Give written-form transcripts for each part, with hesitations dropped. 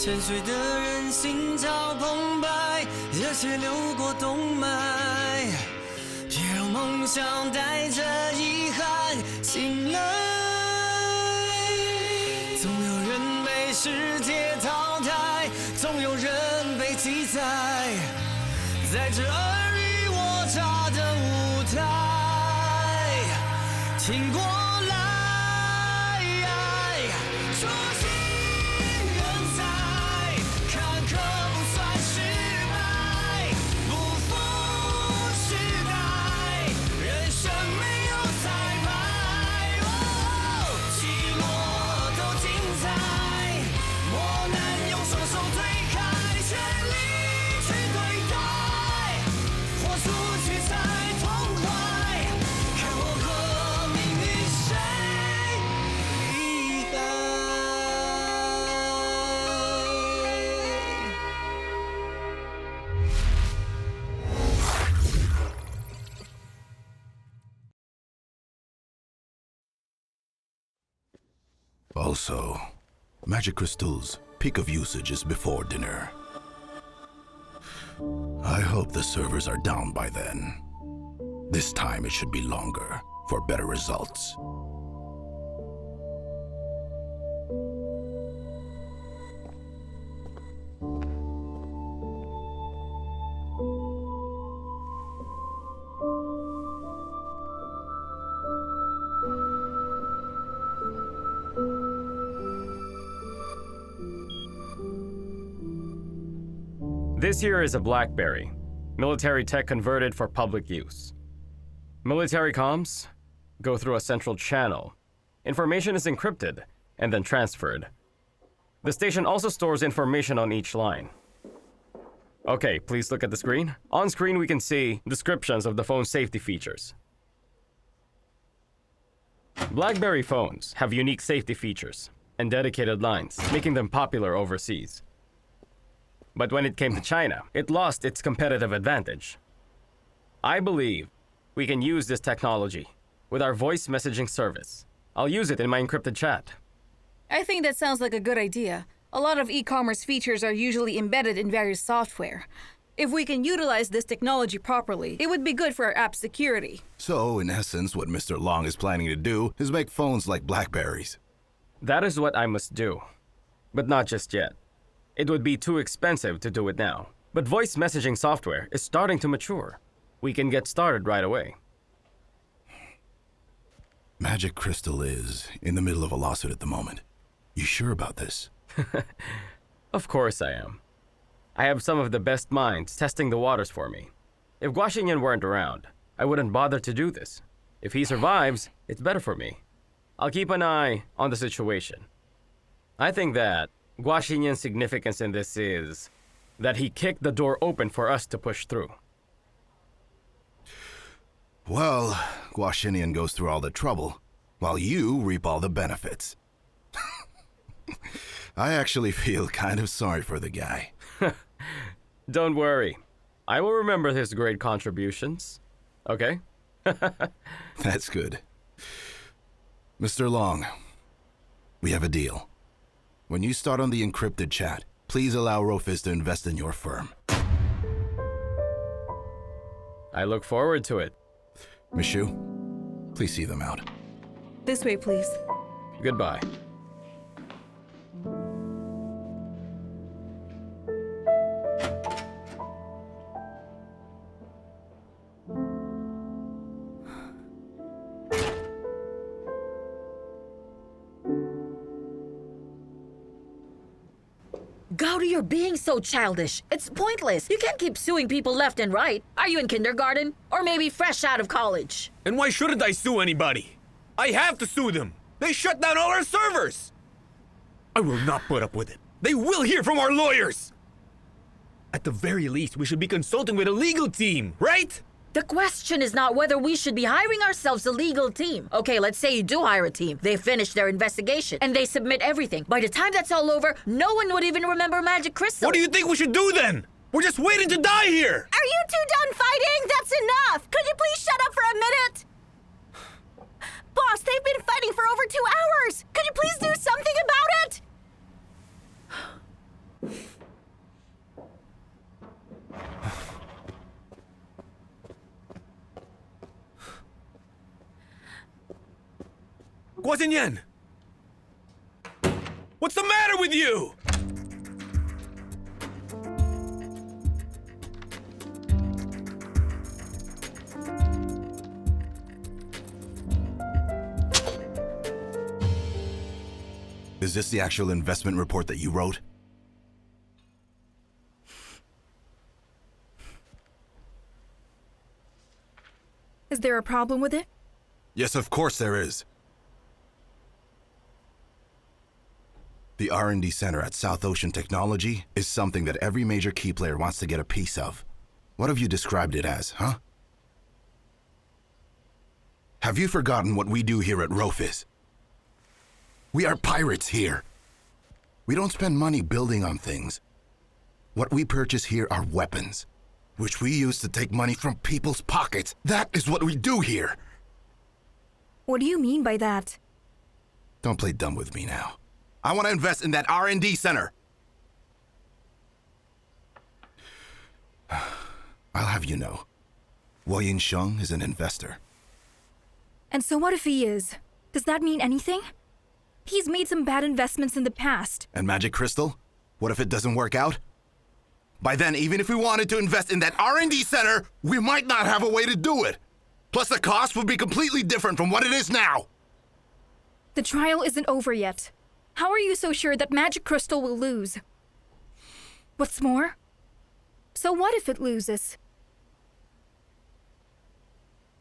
沉睡的人心潮澎湃，热血流过动脉，别让梦想带着遗憾醒来。总有人被世界淘汰，总有人被记载，在这尔虞我诈的舞台，挺过来。初心人才，坎坷不算失败，不负时代，人生没有彩排，起落都精彩，磨难用双手推开，全力去对待，豁出去才痛快，看我和命运谁厉害。Also, magic crystals' peak of usage is before dinner. I hope the servers are down by then. This time it should be longer for better results. This here is a BlackBerry, military tech converted for public use. Military comms go through a central channel. Information is encrypted and then transferred. The station also stores information on each line. Okay, please look at the screen. On screen, we can see descriptions of the phone's safety features. BlackBerry phones have unique safety features and dedicated lines, making them popular overseas. But when it came to China, it lost its competitive advantage. I believe we can use this technology with our voice messaging service. I'll use it in my encrypted chat. I think that sounds like a good idea. A lot of e-commerce features are usually embedded in various software. If we can utilize this technology properly, it would be good for our app security. So, in essence, what Mr. Long is planning to do is make phones like BlackBerries. That is what I must do. But not just yet. It would be too expensive to do it now. But voice messaging software is starting to mature. We can get started right away. Magic Crystal is in the middle of a lawsuit at the moment. You sure about this? Of course I am. I have some of the best minds testing the waters for me. If Guo Xinnian weren't around, I wouldn't bother to do this. If he survives, it's better for me. I'll keep an eye on the situation. I think that Guo Xinnian's significance in this is that he kicked the door open for us to push through. Well, Guo Xinnian goes through all the trouble, while you reap all the benefits. I actually feel kind of sorry for the guy. Don't worry. I will remember his great contributions. Okay? That's good. Mr. Long, we have a deal. When you start on the encrypted chat, please allow Rofus to invest in your firm. I look forward to it. Miss Xu, please see them out. This way, please. Goodbye. Gowdy, you're being so childish. It's pointless. You can't keep suing people left and right. Are you in kindergarten? Or maybe fresh out of college? And why shouldn't I sue anybody? I have to sue them. They shut down all our servers. I will not put up with it. They will hear from our lawyers. At the very least, we should be consulting with a legal team, right? The question is not whether we should be hiring ourselves a legal team. Okay, let's say you do hire a team. They finish their investigation, and they submit everything. By the time that's all over, no one would even remember Magic Crystal. What do you think we should do then? We're just waiting to die here! Are you two done fighting? That's enough! Could you please shut up for a minute? Boss, they've been fighting for over 2 hours! Could you please do something about it? Guo Xinnian! What's the matter with you? Is this the actual investment report that you wrote? Is there a problem with it? Yes, of course there is. The R&D Center at South Ocean Technology is something that every major key player wants to get a piece of. What have you described it as, huh? Have you forgotten what we do here at Rofis? We are pirates here. We don't spend money building on things. What we purchase here are weapons, which we use to take money from people's pockets. That is what we do here. What do you mean by that? Don't play dumb with me now. I want to invest in that R&D center. I'll have you know, Guo Xinnian is an investor. And so what if he is? Does that mean anything? He's made some bad investments in the past. And Magic Crystal? What if it doesn't work out? By then, even if we wanted to invest in that R&D center, we might not have a way to do it. Plus, the cost would be completely different from what it is now. The trial isn't over yet. How are you so sure that Magic Crystal will lose? What's more? So what if it loses?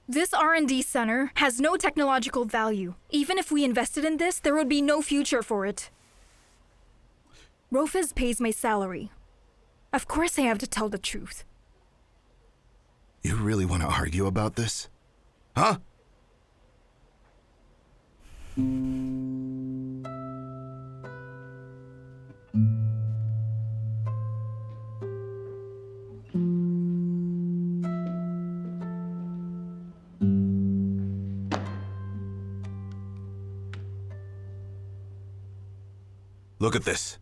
This R&D center has no technological value. Even if we invested in this, there would be no future for it. Rofis pays my salary. Of course I have to tell the truth. You really want to argue about this? Huh? Look at this.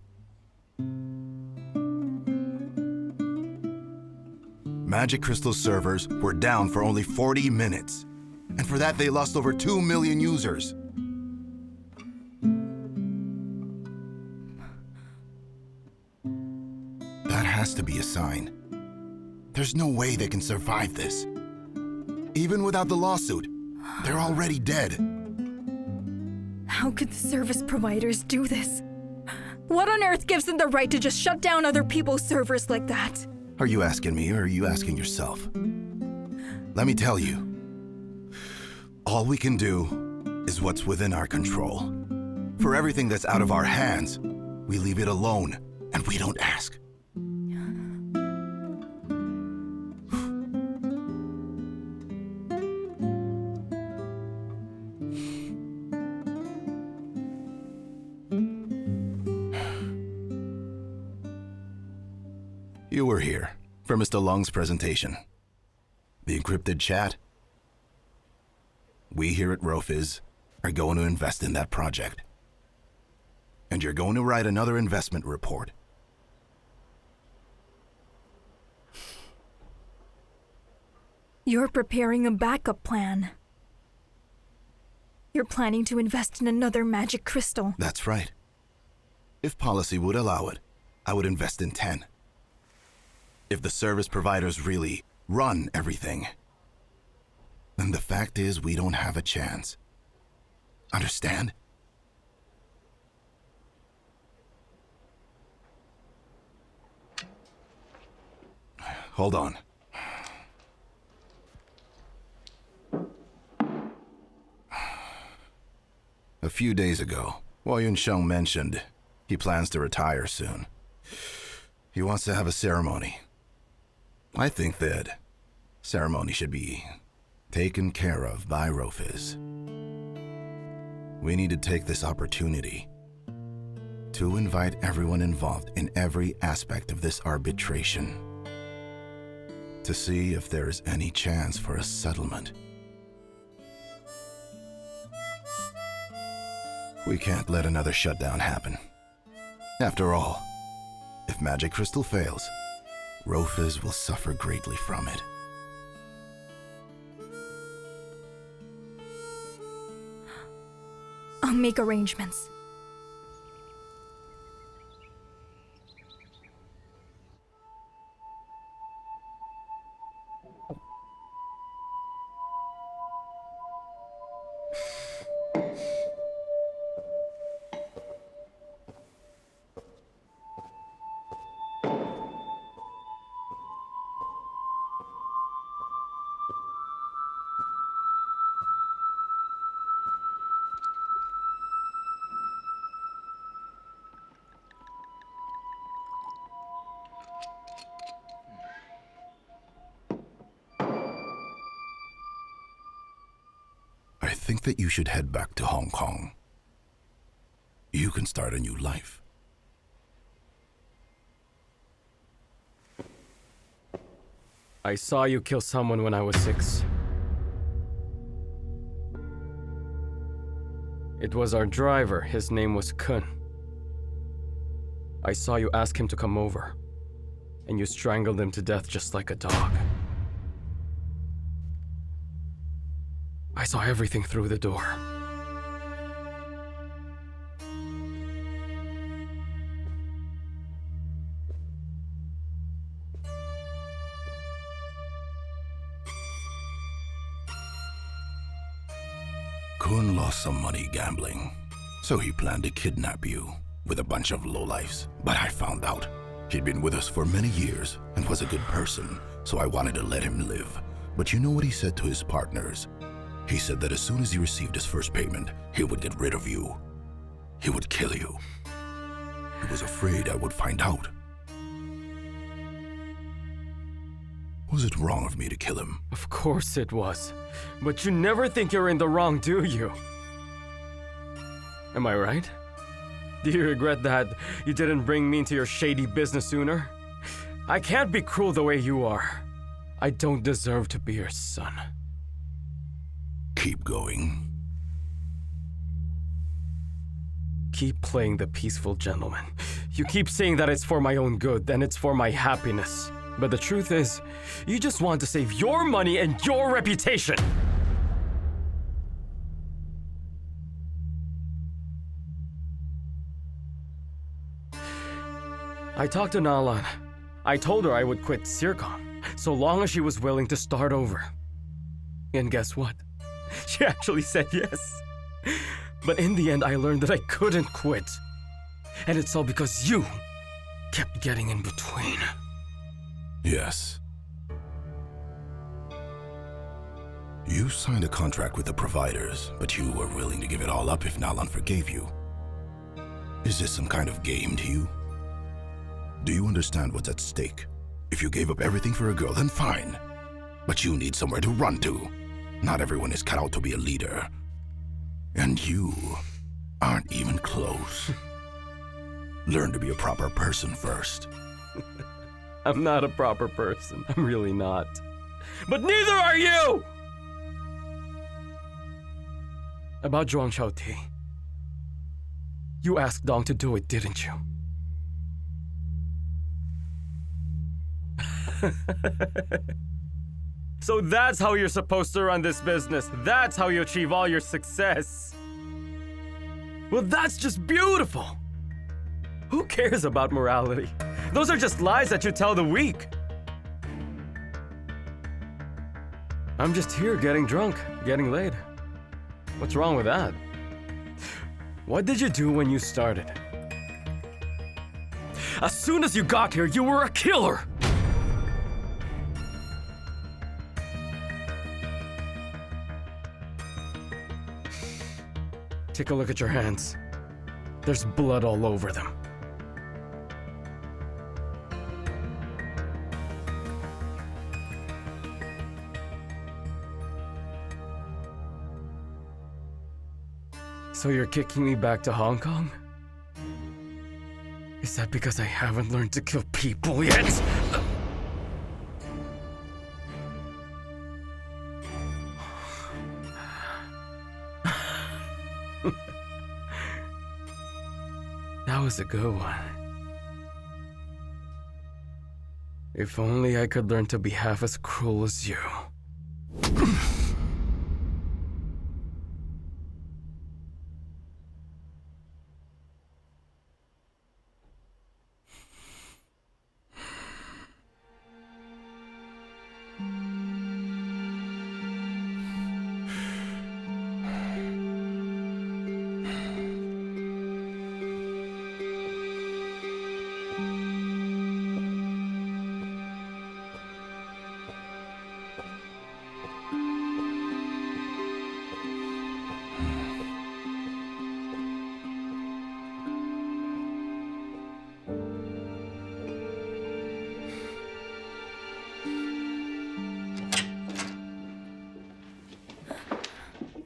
Magic Crystal servers were down for only 40 minutes. And for that, they lost over 2 million users. That has to be a sign. There's no way they can survive this. Even without the lawsuit, they're already dead. How could the service providers do this? What on earth gives them the right to just shut down other people's servers like that? Are you asking me or are you asking yourself? Let me tell you. All we can do is what's within our control. For everything that's out of our hands, we leave it alone and we don't ask. You were here for Mr. Long's presentation. The encrypted chat. We here at Rofis are going to invest in that project. And you're going to write another investment report. You're preparing a backup plan. You're planning to invest in another magic crystal. That's right. If policy would allow it, I would invest in 10. If the service providers really run everything, then the fact is we don't have a chance. Understand? Hold on. A few days ago, Guo Xinnian mentioned he plans to retire soon. He wants to have a ceremony. I think that ceremony should be taken care of by Rofis. We need to take this opportunity to invite everyone involved in every aspect of this arbitration to see if there is any chance for a settlement. We can't let another shutdown happen. After all, if Magic Crystal fails, Rofis will suffer greatly from it. make arrangements. I think that you should head back to Hong Kong. You can start a new life. I saw you kill someone when I was 6. It was our driver. His name was Kun. I saw you ask him to come over, and you strangled him to death just like a dog. I saw everything through the door. Kun lost some money gambling, so he planned to kidnap you with a bunch of lowlifes. But I found out he'd been with us for many years and was a good person, so I wanted to let him live. But you know what he said to his partners? He said that as soon as he received his first payment, he would get rid of you. He would kill you. He was afraid I would find out. Was it wrong of me to kill him? Of course it was. But you never think you're in the wrong, do you? Am I right? Do you regret that you didn't bring me into your shady business sooner? I can't be cruel the way you are. I don't deserve to be your son. Keep going. Keep playing the peaceful gentleman. You keep saying that it's for my own good, and it's for my happiness. But the truth is, you just want to save your money and your reputation. I talked to Na Lan. I told her I would quit Sircom, so long as she was willing to start over. And guess what? She actually said yes. But in the end, I learned that I couldn't quit. And it's all because you kept getting in between. Yes. You signed a contract with the providers, but you were willing to give it all up if Na Lan forgave you. Is this some kind of game to you? Do you understand what's at stake? If you gave up everything for a girl, then fine. But you need somewhere to run to. Not everyone is cut out to be a leader. And you aren't even close. Learn to be a proper person first. I'm not a proper person. I'm really not. But neither are you! About Zhuang Xiaoti. You asked Dong to do it, didn't you? So that's how you're supposed to run this business. That's how you achieve all your success. Well, that's just beautiful. Who cares about morality? Those are just lies that you tell the weak. I'm just here getting drunk, getting laid. What's wrong with that? What did you do when you started? As soon as you got here, you were a killer! Take a look at your hands. There's blood all over them. So you're kicking me back to Hong Kong? Is that because I haven't learned to kill people yet? That was a good one. If only I could learn to be half as cruel as you.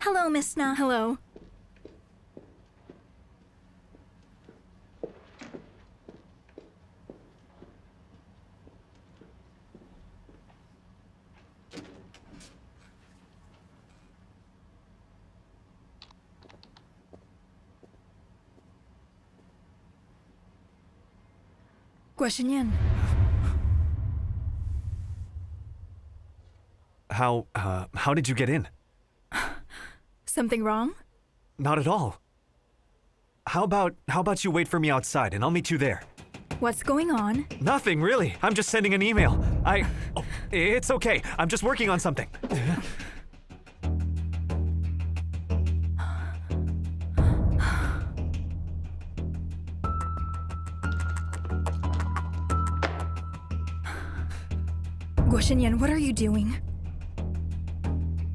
Hello, Miss Na. Hello. Guo Xinnian. How did you get in? Something wrong? Not at all. How about you wait for me outside and I'll meet you there? What's going on? Nothing, really. I'm just sending an email. Oh, it's okay. I'm just working on something. Guo Xinnian, what are you doing?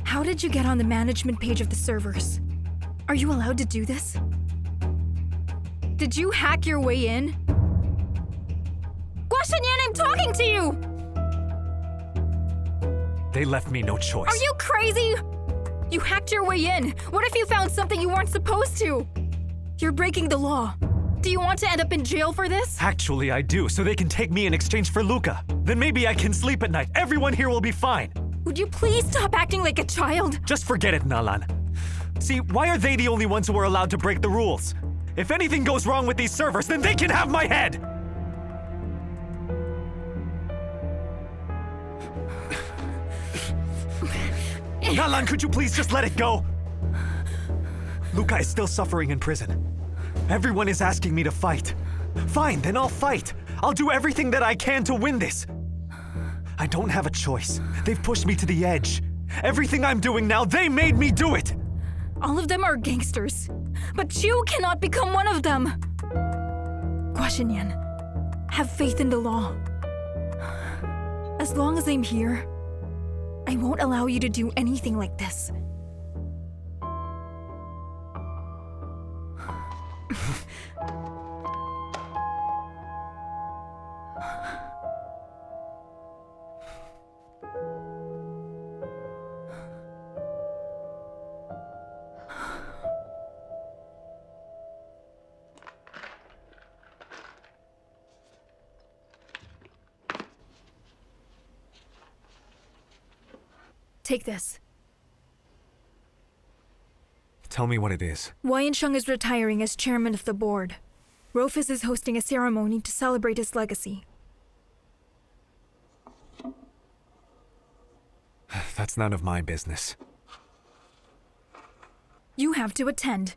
How did you get on the management page of the servers? Are you allowed to do this? Did you hack your way in? Guo Xinnian, I'm talking to you! They left me no choice. Are you crazy? You hacked your way in. What if you found something you weren't supposed to? You're breaking the law. Do you want to end up in jail for this? Actually, I do, so they can take me in exchange for Luca. Then maybe I can sleep at night. Everyone here will be fine. Would you please stop acting like a child? Just forget it, Na Lan. See, why are they the only ones who are allowed to break the rules? If anything goes wrong with these servers, then they can have my head! Na Lan, could you please just let it go? Luca is still suffering in prison. Everyone is asking me to fight. Fine, then I'll fight. I'll do everything that I can to win this. I don't have a choice. They've pushed me to the edge. Everything I'm doing now, they made me do it! All of them are gangsters. But you cannot become one of them! Guo Xinnian, have faith in the law. As long as I'm here, I won't allow you to do anything like this. Take this. Tell me what it is. Wei Sheng is retiring as chairman of the board. Rufus is hosting a ceremony to celebrate his legacy. That's none of my business. You have to attend.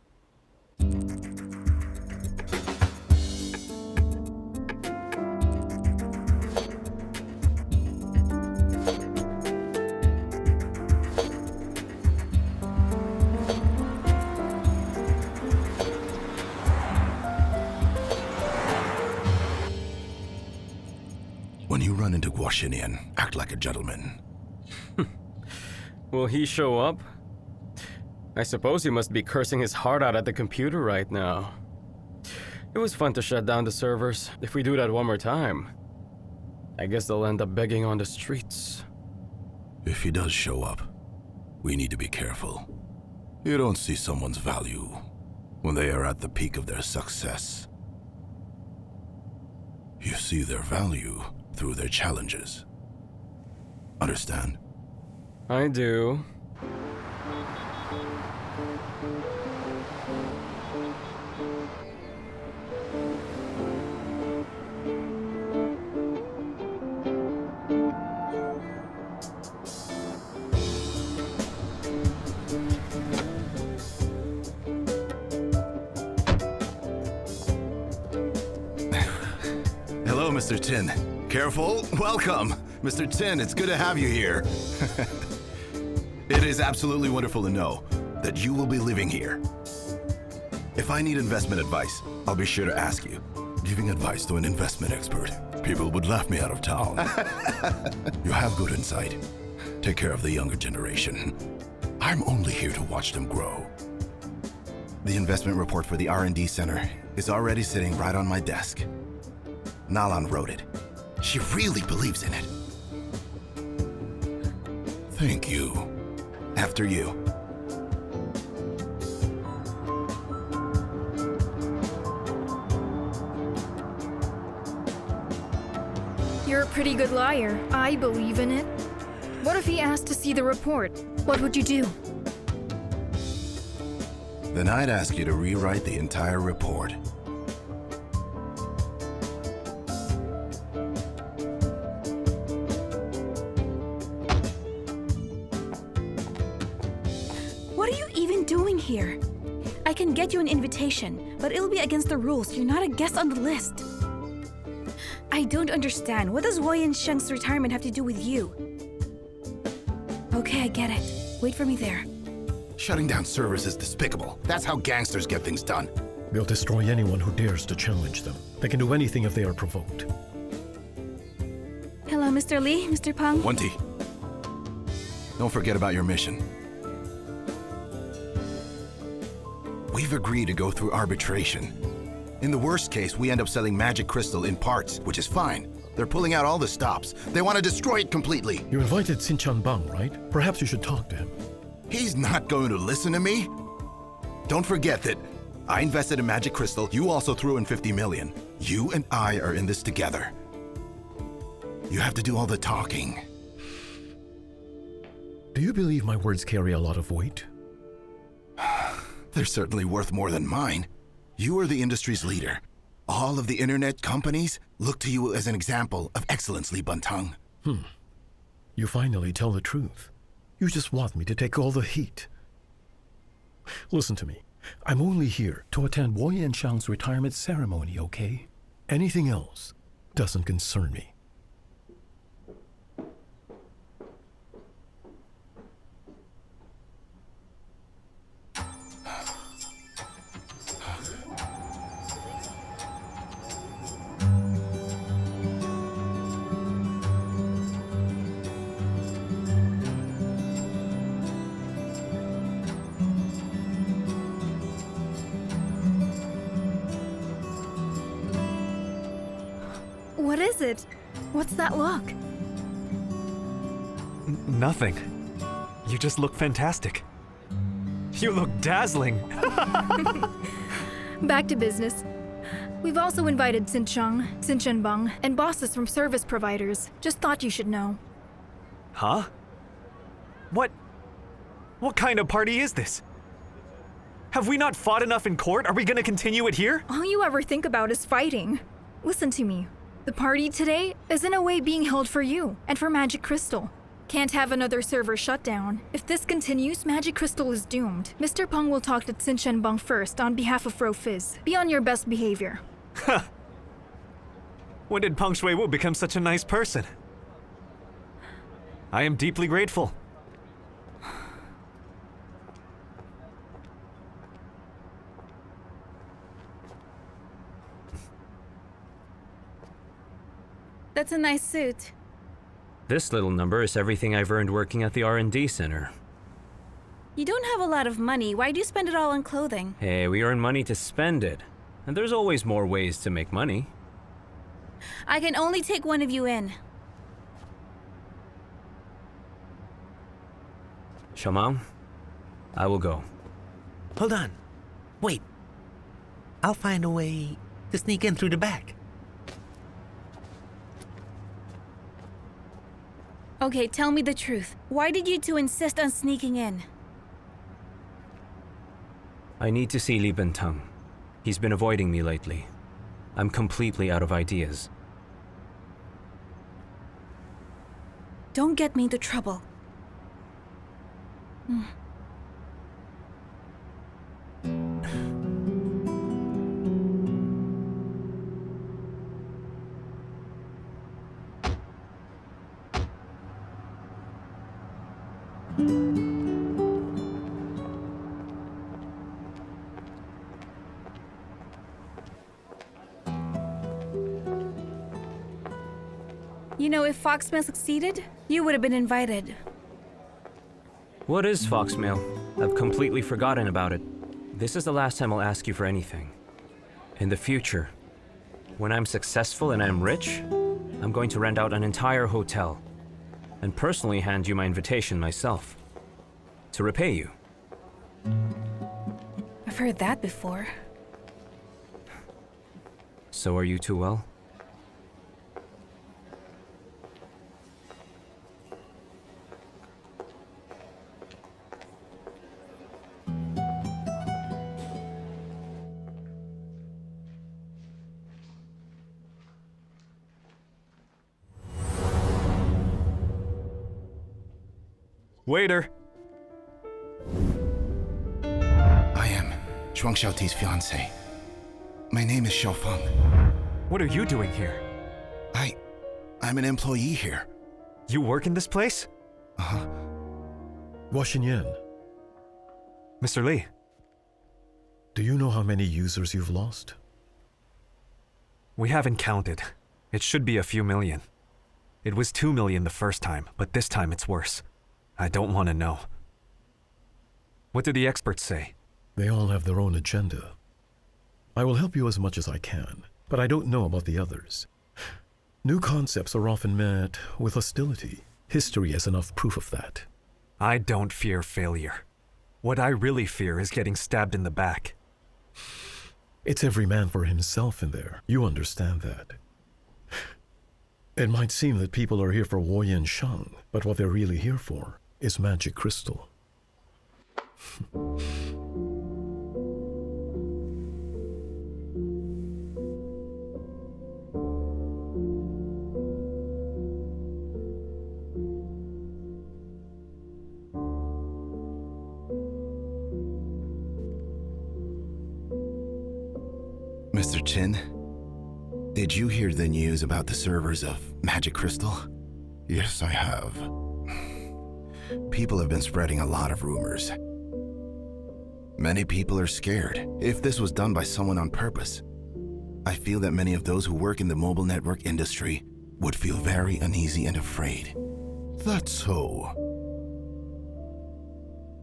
When you run into Guo Xinnian, act like a gentleman. Will he show up? I suppose he must be cursing his heart out at the computer right now. It was fun to shut down the servers. If we do that one more time, I guess they'll end up begging on the streets. If he does show up, we need to be careful. You don't see someone's value when they are at the peak of their success. You see their value through their challenges. Understand? I do. Hello, Mr. Tin. Careful. Welcome. Mr. Tin, it's good to have you here. It is absolutely wonderful to know that you will be living here. If I need investment advice, I'll be sure to ask you. Giving advice to an investment expert. People would laugh me out of town. You have good insight. Take care of the younger generation. I'm only here to watch them grow. The investment report for the R&D Center is already sitting right on my desk. Na Lan wrote it. She really believes in it. Thank you. After you. You're a pretty good liar. I believe in it. What if he asked to see the report? What would you do? Then I'd ask you to rewrite the entire report. What are you even doing here? I can get you an invitation, but it'll be against the rules. You're not a guest on the list. I don't understand. What does Wei and Sheng's retirement have to do with you? Okay, I get it. Wait for me there. Shutting down servers is despicable. That's how gangsters get things done. We'll destroy anyone who dares to challenge them. They can do anything if they are provoked. Hello, Mr. Lee, Mr. Peng. Wenty, don't forget about your mission. We've agreed to go through arbitration. In the worst case, we end up selling magic crystal in parts, which is fine. They're pulling out all the stops. They want to destroy it completely. You invited Bang, right? Perhaps you should talk to him. He's not going to listen to me. Don't forget that I invested in magic crystal. You also threw in 50 million. You and I are in this together. You have to do all the talking. Do you believe my words carry a lot of weight? They're certainly worth more than mine. You are the industry's leader. All of the internet companies look to you as an example of excellence, Li Bentang. You finally tell the truth. You just want me to take all the heat. Listen to me. I'm only here to attend Guo and Na's retirement ceremony, okay? Anything else doesn't concern me. What is it? What's that look? Nothing. You just look fantastic. You look dazzling. Back to business. We've also invited Bang, and bosses from service providers. Just thought you should know. Huh? What kind of party is this? Have we not fought enough in court? Are we gonna continue it here? All you ever think about is fighting. Listen to me. The party today is in a way being held for you and for Magic Crystal. Can't have another server shut down. If this continues, Magic Crystal is doomed. Mr. Peng will talk to Bang first on behalf of Ro Fizz. Be on your best behavior. When did Peng Shui Wu become such a nice person? I am deeply grateful. That's a nice suit. This little number is everything I've earned working at the R&D center. You don't have a lot of money. Why do you spend it all on clothing? Hey, we earn money to spend it. And there's always more ways to make money. I can only take one of you in. Shamang, I will go. Hold on. Wait. I'll find a way to sneak in through the back. Okay, tell me the truth. Why did you two insist on sneaking in? I need to see Li Bentang. He's been avoiding me lately. I'm completely out of ideas. Don't get me into trouble. You know, if Foxmail succeeded, you would have been invited. What is Foxmail? I've completely forgotten about it. This is the last time I'll ask you for anything. In the future, when I'm successful and I'm rich, I'm going to rent out an entire hotel and personally hand you my invitation myself to repay you. I've heard that before. So are you too well? Waiter! I am Huang Xiaoti's fiancé. My name is Xiao Feng. What are you doing here? I'm an employee here. You work in this place? Uh-huh. Guo Xinnian, Mr. Li, do you know how many users you've lost? we haven't counted. It should be a few million. It was 2 million the first time, but this time it's worse. I don't want to know. What do the experts say? They all have their own agenda. I will help you as much as I can, but I don't know about the others. New concepts are often met with hostility. History has enough proof of that. I don't fear failure. What I really fear is getting stabbed in the back. It's every man for himself in there. You understand that. It might seem that people are here for Huayan Shang, but what they're really here for is magic crystal. Mr. Qin, did you hear the news about the servers of Magic Crystal? Yes, I have. People have been spreading a lot of rumors. Many people are scared if this was done by someone on purpose. I feel that many of those who work in the mobile network industry would feel very uneasy and afraid. That's so.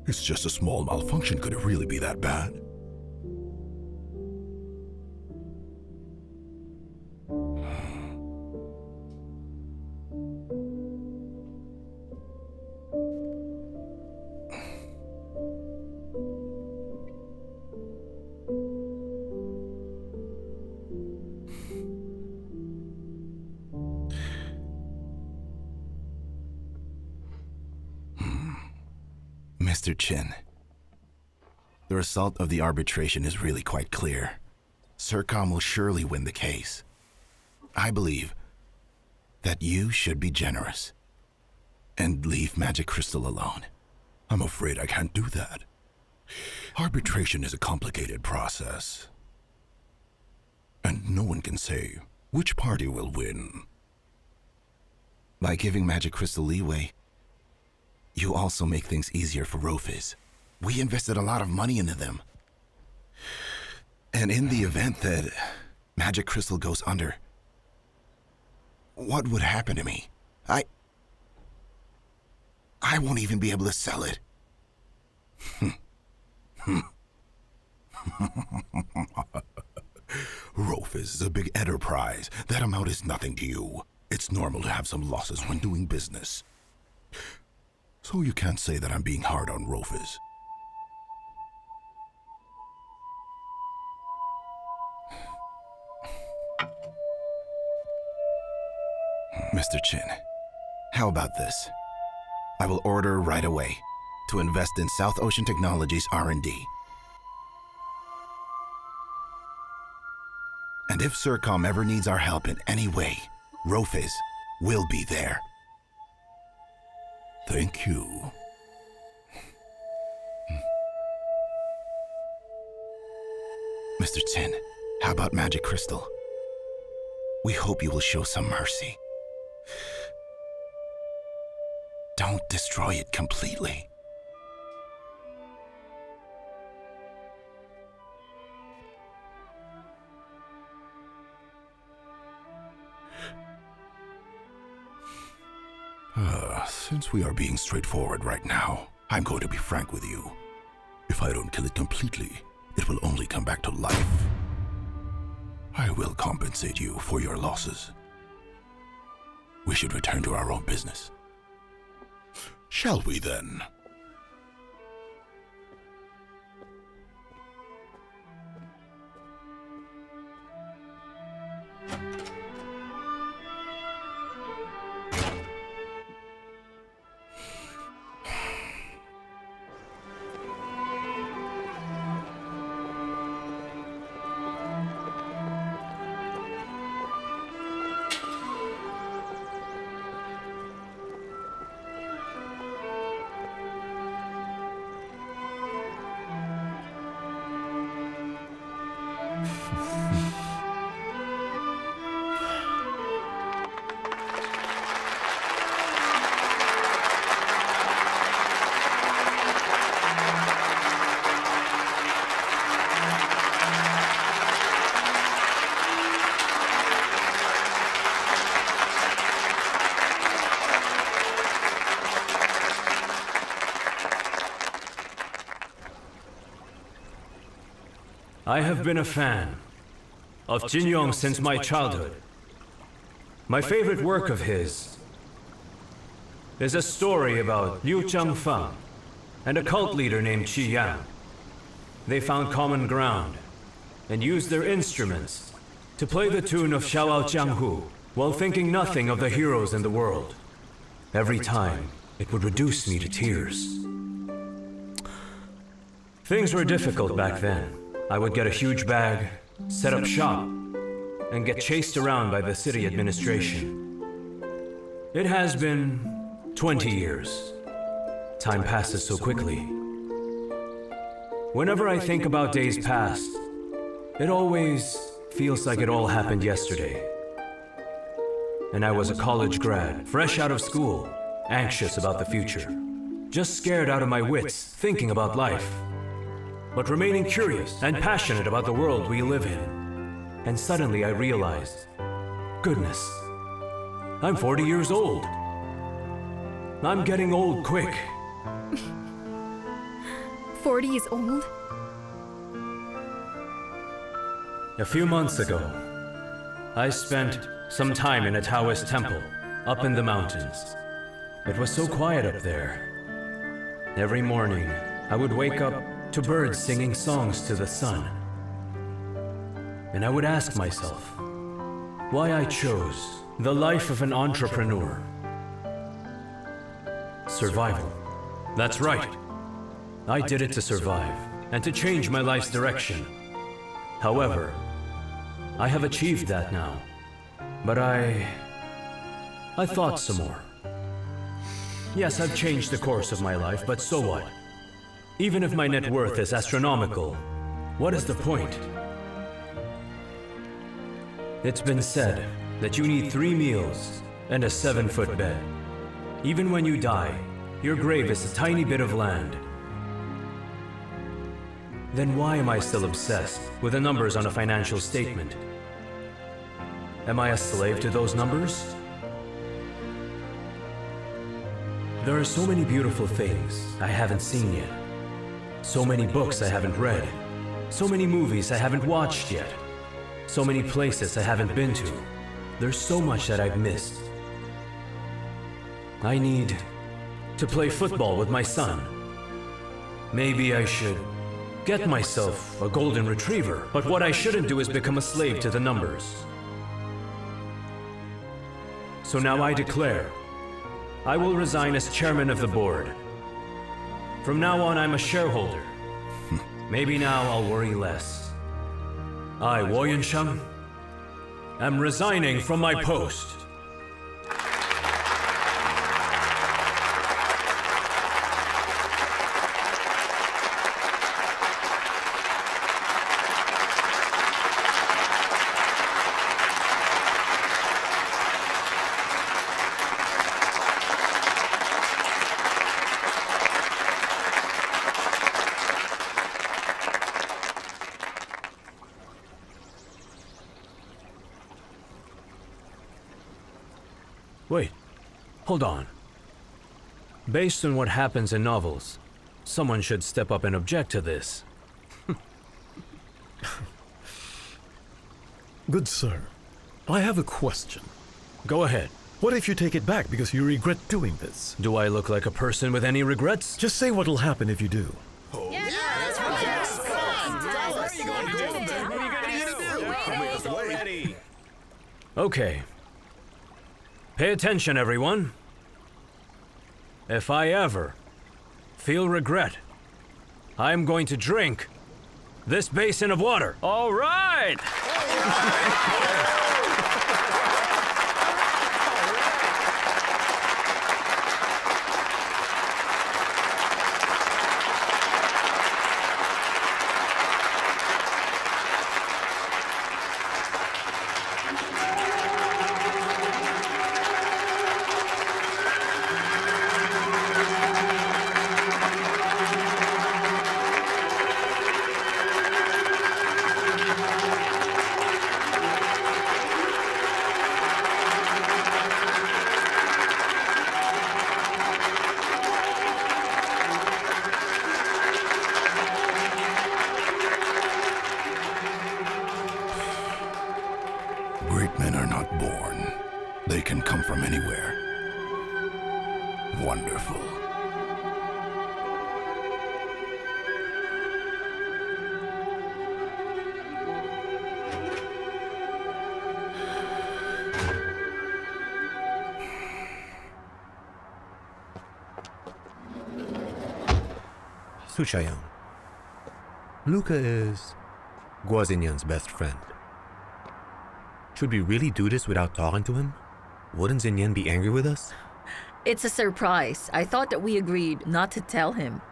It's just a small malfunction. Could it really be that bad? Mr. Qin, the result of the arbitration is really quite clear. Sercom will surely win the case. I believe that you should be generous and leave Magic Crystal alone. I'm afraid I can't do that. Arbitration is a complicated process, and no one can say which party will win. By giving Magic Crystal leeway, you also make things easier for Rofis. We invested a lot of money into them. And in the event that Magic Crystal goes under, what would happen to me? I won't even be able to sell it. Rofis is a big enterprise. That amount is nothing to you. It's normal to have some losses when doing business. So you can't say that I'm being hard on Rofis. Mr. Qin, how about this? I will order right away to invest in South Ocean Technologies R&D. And if Sercom ever needs our help in any way, Rofis will be there. Thank you. Mr. Qin, how about Magic Crystal? We hope you will show some mercy. Don't destroy it completely. Since we are being straightforward right now, I'm going to be frank with you. If I don't kill it completely, it will only come back to life. I will compensate you for your losses. We should return to our own business. Shall we then? I have been a fan of Jin Yong since my childhood. My favorite work of his is a story about Liu Zhangfang and a cult leader named Qi Yang. They found common ground and used their instruments to play the tune of Xiaoao Jianghu while thinking nothing of the heroes in the world. Every time, it would reduce me to tears. Things were difficult back then. I would get a huge bag, set up shop, and get chased around by the city administration. It has been 20 years. Time passes so quickly. Whenever I think about days past, it always feels like it all happened yesterday. And I was a college grad, fresh out of school, anxious about the future, just scared out of my wits, thinking about life, but remaining curious and passionate about the world we live in. And suddenly I realized, goodness, I'm 40 years old. I'm getting old quick. 40 is old? A few months ago, I spent some time in a Taoist temple up in the mountains. It was so quiet up there. Every morning, I would wake up to birds singing songs to the sun. And I would ask myself why I chose the life of an entrepreneur. Survival. That's right. I did it to survive and to change my life's direction. However, I have achieved that now. But I thought some more. Yes, I've changed the course of my life, but so what? Even if my net worth is astronomical, what is the point? It's been said that you need 3 meals and a 7-foot bed. Even when you die, your grave is a tiny bit of land. Then why am I still obsessed with the numbers on a financial statement? Am I a slave to those numbers? There are so many beautiful things I haven't seen yet. So many books I haven't read. So many movies I haven't watched yet. So many places I haven't been to. There's so much that I've missed. I need to play football with my son. Maybe I should get myself a golden retriever. But what I shouldn't do is become a slave to the numbers. So now I declare, I will resign as chairman of the board. From now on, I'm a shareholder. Maybe now I'll worry less. I, Guo Xinnian, am resigning from my post. Wait, hold on. Based on what happens in novels, someone should step up and object to this. Good sir, I have a question. Go ahead. What if you take it back because you regret doing this? Do I look like a person with any regrets? Just say what'll happen if you do. Okay. Pay attention, everyone. If I ever feel regret, I'm going to drink this basin of water. All right! Men are not born. They can come from anywhere. Wonderful. Suchayang. Luca is Guo Xinnian's best friend. Should we really do this without talking to him? Wouldn't Xinnian be angry with us? It's a surprise. I thought that we agreed not to tell him.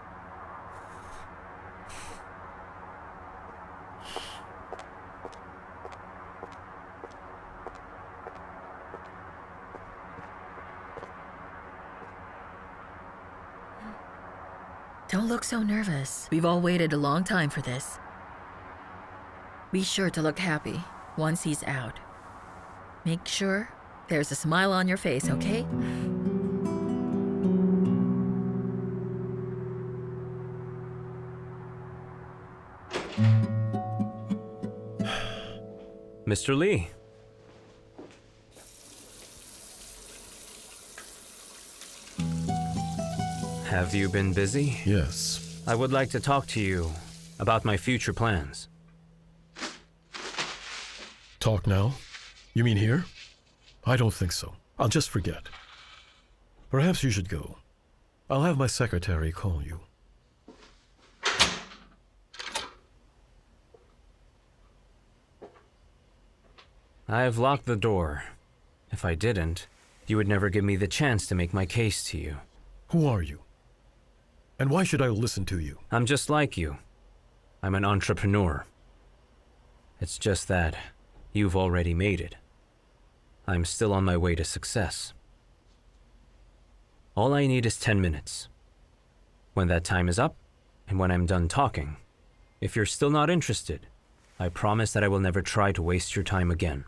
Don't look so nervous. We've all waited a long time for this. Be sure to look happy once he's out. Make sure there's a smile on your face, okay? Mr. Lee. Have you been busy? Yes. I would like to talk to you about my future plans. Talk now? You mean here? I don't think so. I'll just forget. Perhaps you should go. I'll have my secretary call you. I've locked the door. If I didn't, you would never give me the chance to make my case to you. Who are you? And why should I listen to you? I'm just like you. I'm an entrepreneur. It's just that you've already made it. I'm still on my way to success. All I need is 10 minutes. When that time is up, and when I'm done talking, if you're still not interested, I promise that I will never try to waste your time again.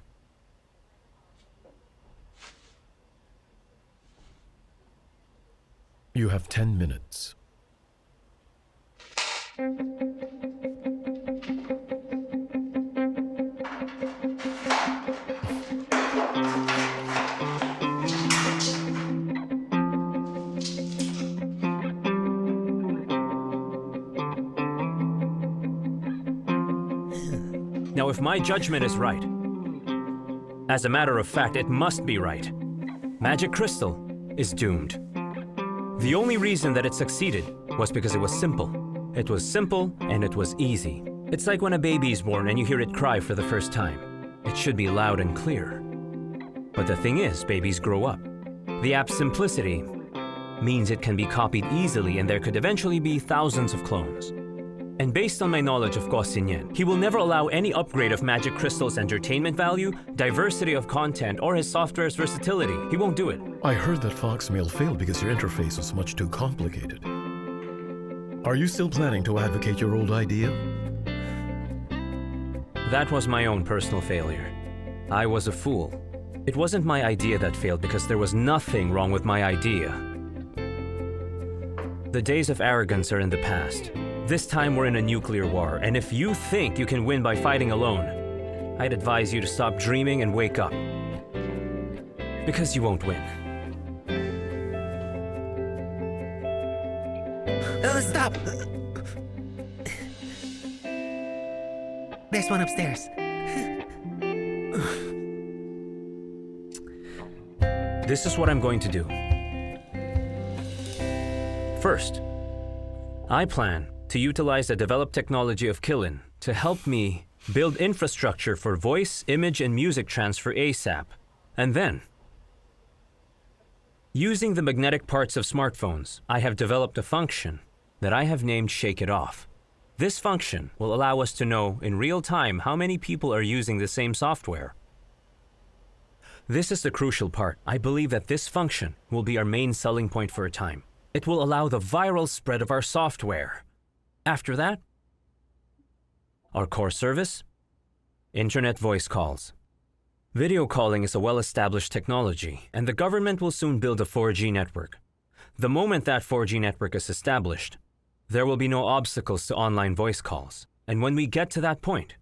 You have 10 minutes. Now, if my judgment is right, as a matter of fact, it must be right. Magic Crystal is doomed. The only reason that it succeeded was because it was simple. It was simple and it was easy. It's like when a baby is born and you hear it cry for the first time. It should be loud and clear. But the thing is, babies grow up. The app's simplicity means it can be copied easily and there could eventually be thousands of clones. And based on my knowledge of Guo Xinnian, he will never allow any upgrade of Magic Crystal's entertainment value, diversity of content, or his software's versatility. He won't do it. I heard that Foxmail failed because your interface was much too complicated. Are you still planning to advocate your old idea? That was my own personal failure. I was a fool. It wasn't my idea that failed because there was nothing wrong with my idea. The days of arrogance are in the past. This time we're in a nuclear war, and if you think you can win by fighting alone, I'd advise you to stop dreaming and wake up. Because you won't win. Stop! There's one upstairs. This is what I'm going to do. First, I plan to utilize the developed technology of Killin to help me build infrastructure for voice, image, and music transfer ASAP. And then, using the magnetic parts of smartphones, I have developed a function that I have named Shake It Off. This function will allow us to know in real time how many people are using the same software. This is the crucial part. I believe that this function will be our main selling point for a time. It will allow the viral spread of our software. After that, our core service, internet voice calls. Video calling is a well-established technology, and the government will soon build a 4G network. The moment that 4G network is established, there will be no obstacles to online voice calls. And when we get to that point,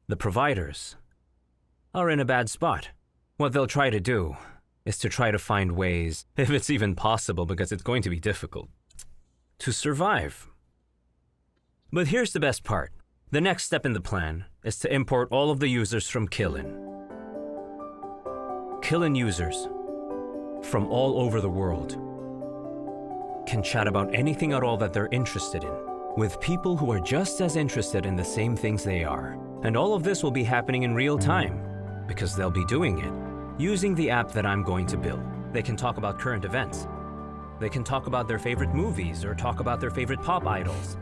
the providers are in a bad spot. What they'll try to do is to try to find ways, if it's even possible, because it's going to be difficult, to survive. But here's the best part. The next step in the plan is to import all of the users from Killin. Killin users from all over the world can chat about anything at all that they're interested in, with people who are just as interested in the same things they are. And all of this will be happening in real time, because they'll be doing it using the app that I'm going to build. They can talk about current events. They can talk about their favorite movies or talk about their favorite pop idols.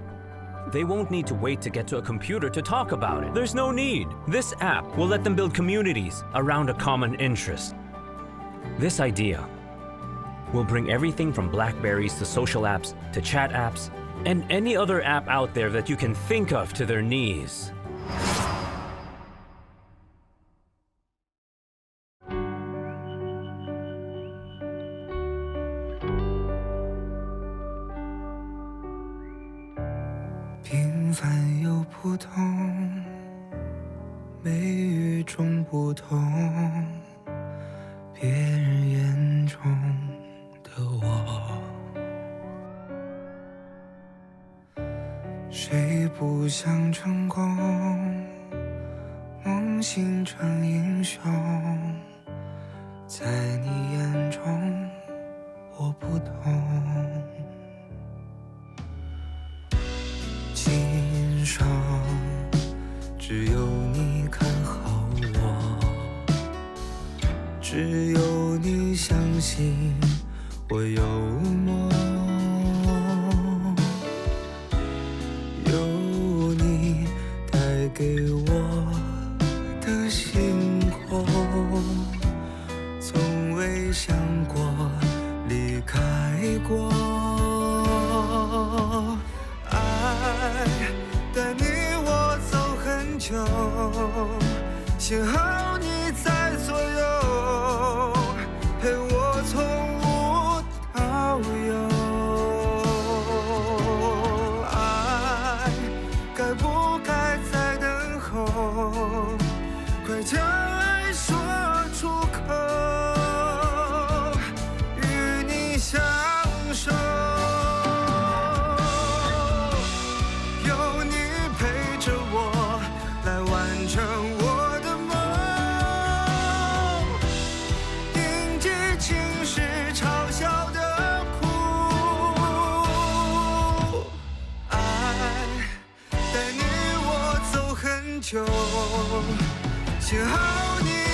They won't need to wait to get to a computer to talk about it. There's no need. This app will let them build communities around a common interest. This idea will bring everything from Blackberries to social apps to chat apps and any other app out there that you can think of to their knees.平凡又普通，美与众不同，别人眼中的我，谁不想成功，梦醒成英雄，在你眼中我不同。今生只有你看好我，只有你相信我有梦，有你带给我的星空，从未想过离开过。带你我走很久，幸好你在左右，陪我从无到有。爱该不该再等候？快将爱说出口，与你相守。幸好你